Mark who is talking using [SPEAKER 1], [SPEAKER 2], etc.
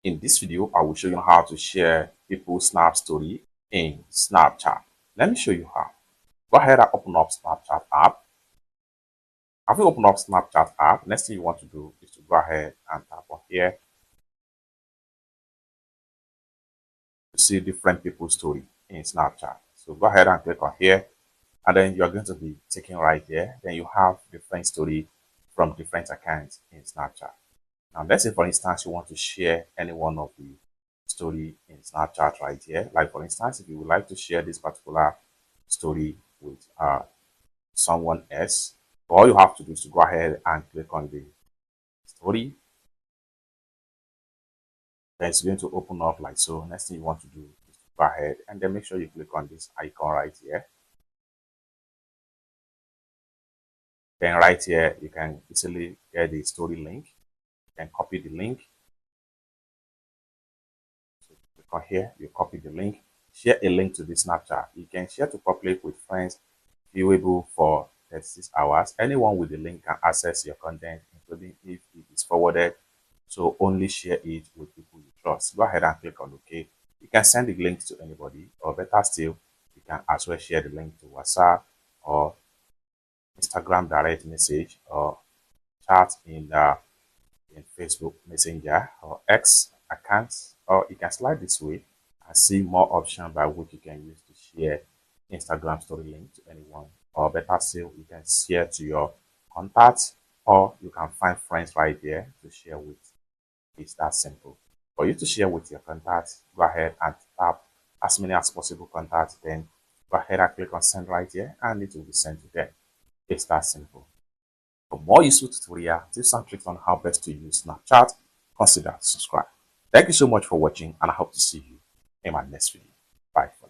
[SPEAKER 1] In this video, I will show you how to share people's Snap story in Snapchat. Let me show you how. Go ahead and open up Snapchat app. After you open up Snapchat app, next thing you want to do is to go ahead and tap on here to see different people's story in Snapchat. So go ahead and click on here, and then you're going to be taken right there. Then you have different story from different accounts in Snapchat. Now, let's say, for instance, you want to share any one of the story in Snapchat right here. Like, for instance, if you would like to share this particular story with someone else, all you have to do is to go ahead and click on the story. Then it's going to open up like so. Next thing you want to do is to go ahead and then make sure you click on this icon right here. Then right here, you can easily get the story link. You can copy the link. So click on here, you copy the link. Share a link to the Snapchat. You can share to public with friends, viewable for 36 hours. Anyone with the link can access your content, including if it is forwarded. So only share it with people you trust. Go ahead and click on OK. You can send the link to anybody, or better still, you can as well share the link to WhatsApp or Instagram direct message or chat in Facebook Messenger or X accounts, or you can slide this way and see more options by which you can use to share Instagram story link to anyone, or better still, you can share to your contacts, or you can find friends right there to share with. It's that simple. For you to share with your contacts, go ahead and tap as many as possible contacts, then go ahead and click on send right here, and it will be sent to them. It's that simple. For more useful tutorial, tips and tricks on how best to use Snapchat, consider subscribe. Thank you so much for watching, and I hope to see you in my next video. Bye for now.